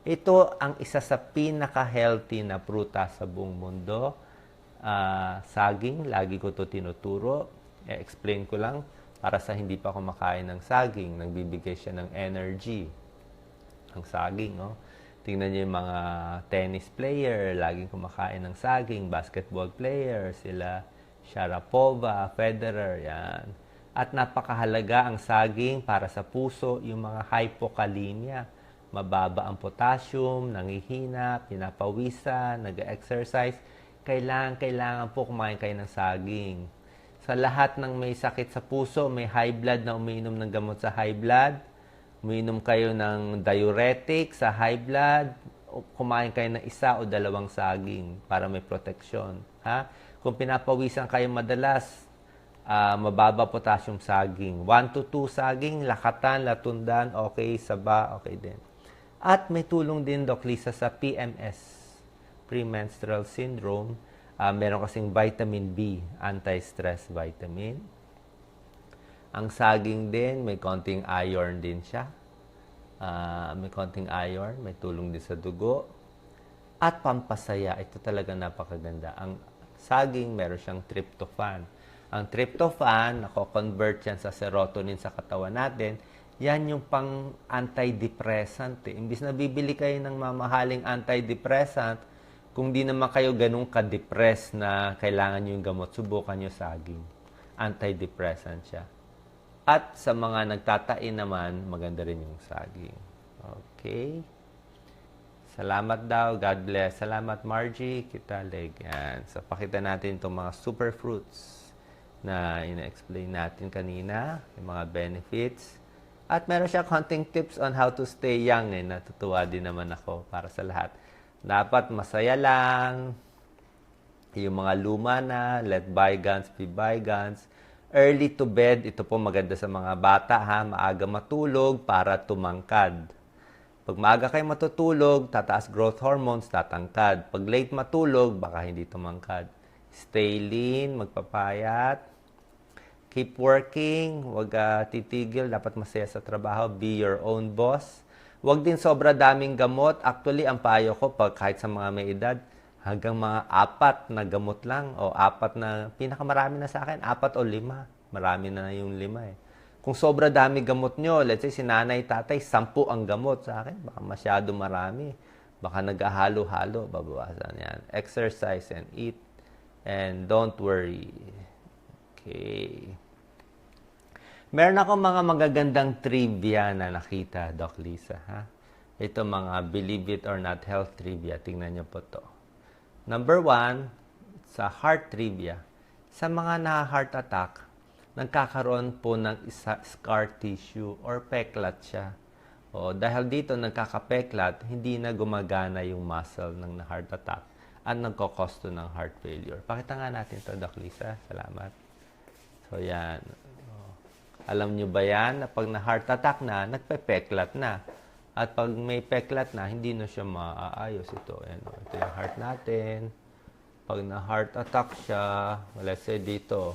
Ito ang isa sa pinaka-healthy na prutas sa buong mundo. Saging, lagi ko to tinuturo. Explain ko lang para sa hindi pa kumakain ng saging, nagbibigay siya ng energy. Ang saging, no? Tingnan niyo yung mga tennis player, laging kumakain ng saging, basketball player, sila Sharapova, Federer, yan. At napakahalaga ang saging para sa puso, yung mga hypokalemia. Mababa ang potassium, nangihinap, pinapawisan, nag-exercise. Kailangan po kumain kayo ng saging. Sa lahat ng may sakit sa puso, may high blood na umiinom ng gamot sa high blood, umiinom kayo ng diuretic sa high blood, kumain kayo ng 1 o 2 saging para may proteksyon. Ha? Kung pinapawisan kayo madalas, mababa potassium saging. 1 to 2 saging, lakatan, latundan, okay, saba, okay din. At may tulong din, Doc Lisa, sa PMS. Premenstrual syndrome, meron kasing vitamin B, anti-stress vitamin. Ang saging din, may konting iron din siya. May konting iron, may tulong din sa dugo. At pampasaya, ito talaga napakaganda. Ang saging, meron siyang tryptophan. Ang tryptophan, nako-convert yan sa serotonin sa katawan natin. Yan yung pang antidepressant. Imbis na bibili kayo ng mamahaling antidepressant, kung di naman kayo ganun ka-depress na kailangan nyo yung gamot, subukan nyo saging. Antidepressant siya. At sa mga nagtatain naman, maganda rin yung saging. Okay? Salamat daw. God bless. Salamat, Margie. Kitalig. Yan. So, pakita natin itong mga superfruits na ina-explain natin kanina. Yung mga benefits. At meron siya konting tips on how to stay young. Natutuwa din naman ako para sa lahat. Dapat masaya lang. Yung mga luma na, let bygones be bygones. Early to bed, ito po maganda sa mga bata ha. Maaga matulog para tumangkad. Pag maaga kayo matutulog, tataas growth hormones, tatangkad. Pag late matulog, baka hindi tumangkad. Stay lean, magpapayat. Keep working, huwag titigil, dapat masaya sa trabaho. Be your own boss. Huwag din sobra daming gamot. Actually, ang payo ko, pag kahit sa mga may edad, hanggang mga 4 na gamot lang. O 4 na, pinakamarami na sa akin, 4 o 5. Marami na yung 5 eh. Kung sobra dami gamot nyo, let's say si nanay, tatay, 10 ang gamot sa akin, baka masyado marami. Baka nag-ahalo-halo, babawasan yan. Exercise and eat. And don't worry. Okay. Meron ako mga magagandang trivia na nakita, Doc Lisa. Ha? Ito mga believe it or not health trivia. Tingnan nyo po to. Number 1, sa heart trivia. Sa mga na-heart attack, nagkakaroon po ng scar tissue or peklat siya. O, dahil dito nagkakapeklat, hindi na gumagana yung muscle ng heart attack at nagkokosto ng heart failure. Pakita nga natin to, Doc Lisa. Salamat. So, yan. Alam nyo ba yan? Na pag na-heart attack na, nagpepeklat na. At pag may peklat na, hindi na siya maaayos ito. Yan, ito yung heart natin. Pag na-heart attack siya, let's say dito,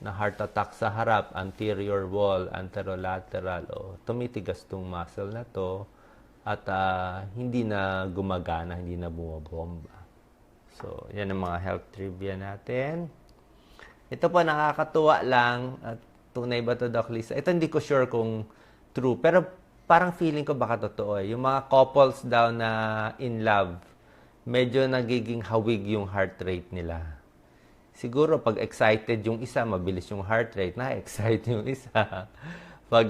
na heart attack sa harap, anterior wall, anterolateral, tumitigas tong muscle na to at hindi na gumagana, hindi na bumabomba. So, yan ang mga health trivia natin. Ito po nakakatuwa lang at tunay ba to, Doc Lisa? Ito hindi ko sure kung true, pero parang feeling ko baka totoo eh. Yung mga couples daw na in love, medyo nagiging hawig yung heart rate nila. Siguro, pag excited yung isa, mabilis yung heart rate. Na-excite yung isa. Pag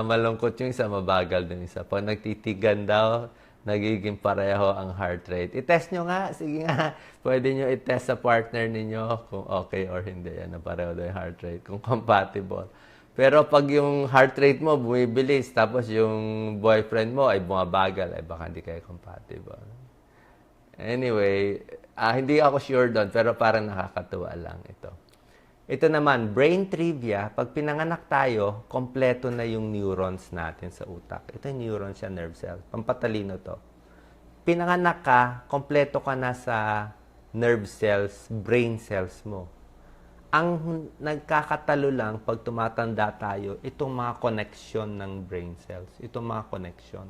malungkot yung isa, mabagal din isa. Pag nagtitigan daw, nagiging pareho ang heart rate. I-test nyo nga. Sige nga. Pwede nyo i-test sa partner ninyo kung okay or hindi. Yan, na pareho daw yung heart rate. Kung compatible. Pero pag yung heart rate mo bumibilis, tapos yung boyfriend mo ay bumabagal, ay baka hindi kayo compatible. Anyway, hindi ako sure doon, pero parang nakakatuwa lang ito. Ito naman, brain trivia. Pag pinanganak tayo, kompleto na yung neurons natin sa utak. Ito yung neurons siya, nerve cell. Pampatalino to. Pinanganak ka, kompleto ka na sa nerve cells, brain cells mo. Ang nagkakatalo lang pag tumatanda tayo, itong mga connection ng brain cells. Itong mga connection.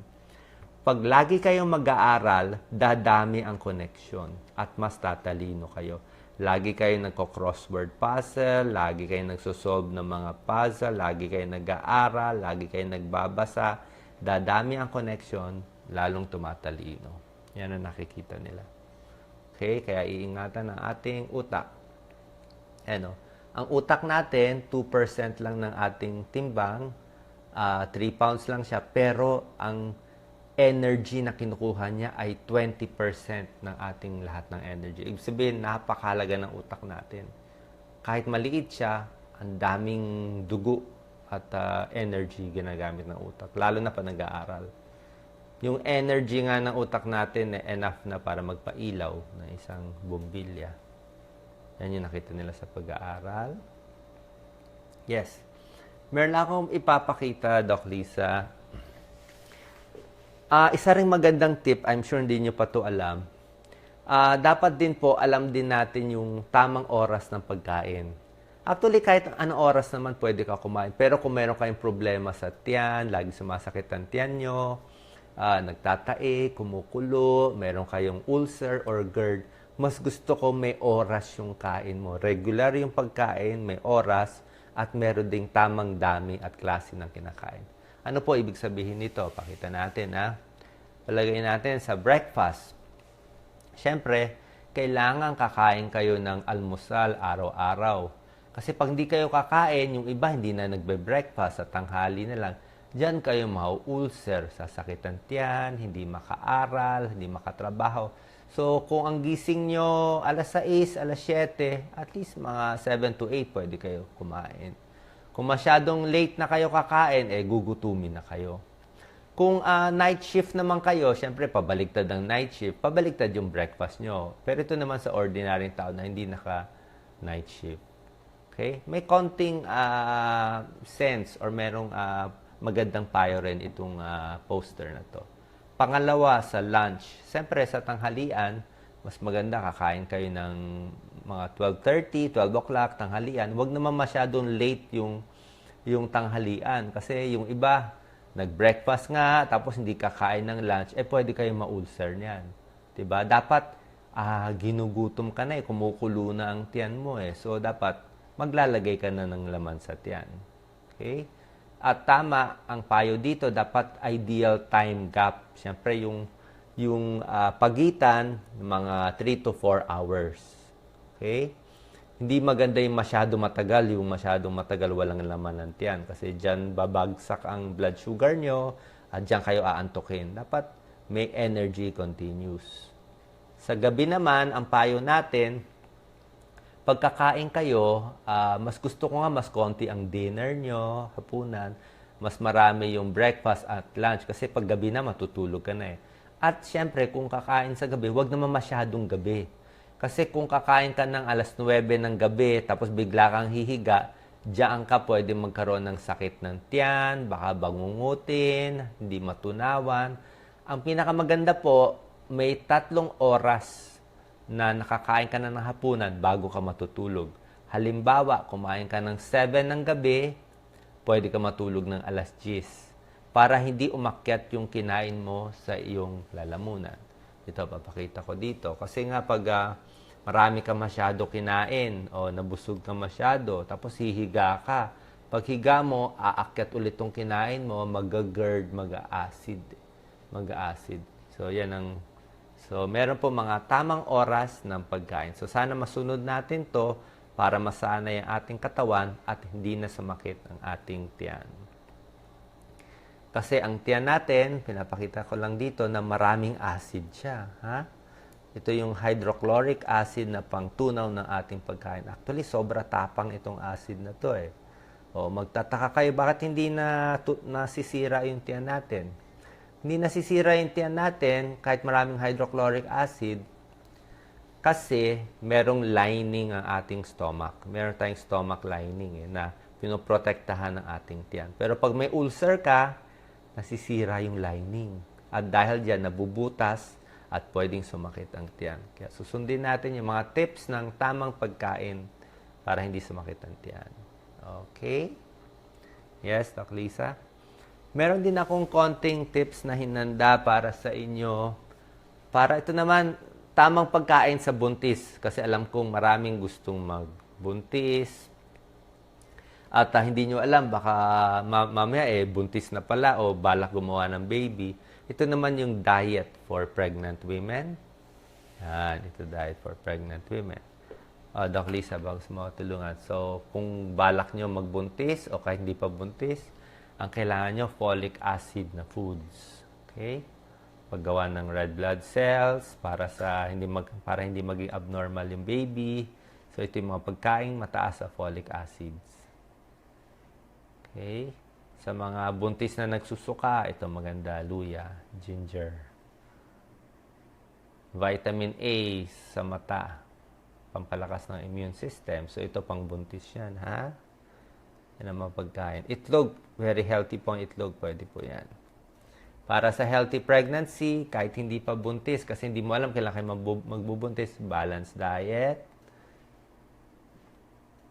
Pag lagi kayong mag-aaral, dadami ang connection at mas tatalino kayo. Lagi kayong nagko-crossword puzzle, lagi kayong nagsosolve ng mga puzzle, lagi kayong nag-aaral, lagi kayong nagbabasa, dadami ang connection, lalong tumatalino. Yan ang nakikita nila. Okay? Kaya iingatan ang ating utak. Ano? Ang utak natin, 2% lang ng ating timbang, 3 pounds lang siya, pero ang energy na kinukuha niya ay 20% ng ating lahat ng energy. Ibig sabihin, napakahalaga ng utak natin. Kahit maliit siya, ang daming dugo at energy ginagamit ng utak. Lalo na pa nag-aaral. Yung energy nga ng utak natin enough na para magpailaw ng isang bombilya. Yan yung nakita nila sa pag-aaral. Yes. Meron akong ipapakita, Doc Lisa. Isa ring magandang tip, I'm sure hindi nyo pa to alam. Dapat din po, alam din natin yung tamang oras ng pagkain. Actually, kahit anong oras naman pwede ka kumain. Pero kung meron kayong problema sa tiyan, lagi sumasakit ang tiyan nyo, nagtatae, kumukulo, meron kayong ulcer or GERD, mas gusto ko may oras yung kain mo. Regular yung pagkain, may oras, at meron ding tamang dami at klase ng kinakain. Ano po ibig sabihin nito? Pakita natin, ha? Palagay natin sa breakfast. Siyempre, kailangan kakain kayo ng almusal araw-araw. Kasi pag hindi kayo kakain, yung iba hindi na nagbe-breakfast at tanghali na lang. diyan kayo mau-ulcer, sasakitan tiyan, hindi makaaral, hindi makatrabaho. So, kung ang gising nyo alas 6, alas 7, at least mga 7 to 8 pwede kayo kumain. Kung masyadong late na kayo kakain, gugutumin na kayo. Kung night shift naman kayo, syempre pabaligtad ang night shift, pabaligtad yung breakfast nyo. Pero ito naman sa ordinary tao na hindi naka-night shift. Okay? May konting sense or merong magandang payo rin itong poster na to. Pangalawa, sa lunch. Siyempre, sa tanghalian, mas maganda kakain kayo ng mga 12:30, 12 o'clock, tanghalian. Huwag naman masyadong late yung tanghalian. Kasi yung iba, nag-breakfast nga, tapos hindi kakain ng lunch, pwede kayo ma-ulcer niyan. Diba? Dapat, ginugutom ka na kumukulo na ang tiyan mo So, dapat, maglalagay ka na ng laman sa tiyan. Okay? At tama, ang payo dito, dapat ideal time gap. Siyempre, yung pagitan, mga 3 to 4 hours. Okay? Hindi maganda yung masyado matagal walang laman ng tiyan. Kasi dyan babagsak ang blood sugar nyo, at dyan kayo aantukin. Dapat may energy continuous. Sa gabi naman, ang payo natin, pagkakain kayo, mas gusto ko nga mas konti ang dinner nyo, hapunan, mas marami yung breakfast at lunch. Kasi pag gabi na, matutulog ka na At syempre, kung kakain sa gabi, wag naman masyadong gabi. Kasi kung kakain ka ng alas 9 ng gabi, tapos bigla kang hihiga, diyan ka pwede magkaroon ng sakit ng tiyan, baka bangungutin, hindi matunawan. Ang pinakamaganda po, may 3 oras na nakakain ka na ng hapunan bago ka matutulog. Halimbawa, kumain ka ng 7 ng gabi, pwede ka matulog ng alas 10 para hindi umakyat yung kinain mo sa iyong lalamunan. Ito, papakita ko dito. Kasi nga pag marami ka masyado kinain o nabusog ka masyado, tapos hihiga ka. Pag higa mo, aakyat ulit yung kinain mo, mag-GERD, mag-acid. Mag-acid. So, yan ang... So, meron po mga tamang oras ng pagkain. So, sana masunod natin to para masanay ang ating katawan at hindi na sumakit ang ating tiyan. Kasi ang tiyan natin, pinapakita ko lang dito na maraming acid siya. Ha? Ito yung hydrochloric acid na pangtunaw ng ating pagkain. Actually, sobra tapang itong acid na to O, magtataka kayo, bakit hindi nasisira yung tiyan natin? Hindi nasisira yung tiyan natin kahit maraming hydrochloric acid kasi merong lining ang ating stomach. Meron tayong stomach lining na pinoprotektahan ng ating tiyan. Pero pag may ulcer ka, nasisira yung lining. At dahil dyan, nabubutas at pwedeng sumakit ang tiyan. Kaya susundin natin yung mga tips ng tamang pagkain para hindi sumakit ang tiyan. Okay? Yes, Doc Lisa? Meron din akong konting tips na hinanda para sa inyo. Para ito naman, tamang pagkain sa buntis. Kasi alam kong maraming gustong magbuntis. At hindi nyo alam, baka mamaya buntis na pala o balak gumawa ng baby. Ito naman yung diet for pregnant women. Yan, ito diet for pregnant women. Doc Lisa, bago mo tulungan. So, kung balak nyo magbuntis o kahit hindi pa buntis, ang kailangan nyo, folic acid na foods. Okay? Paggawa ng red blood cells para hindi maging abnormal yung baby. So, ito yung mga pagkain mataas sa folic acids. Okay? Sa mga buntis na nagsusuka, ito maganda, luya, ginger. Vitamin A sa mata, pampalakas ng immune system. So, ito pang buntis yan, ha? Yan ang mga pagkain. Itlog, very healthy po ang itlog. Pwede po yan. Para sa healthy pregnancy, kahit hindi pa buntis, kasi hindi mo alam kailan kayo magbubuntis, balanced diet,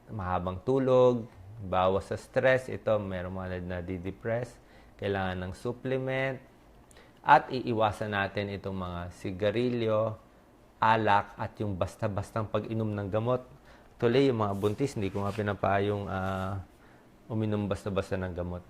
mahabang tulog, bawas sa stress. Ito, meron mga nadidepress. Kailangan ng supplement. At iiwasan natin itong mga sigarilyo, alak, at yung basta-bastang pag-inom ng gamot. Tuloy, yung mga buntis, hindi ko nga pinapayong uminom basta-basta ng gamot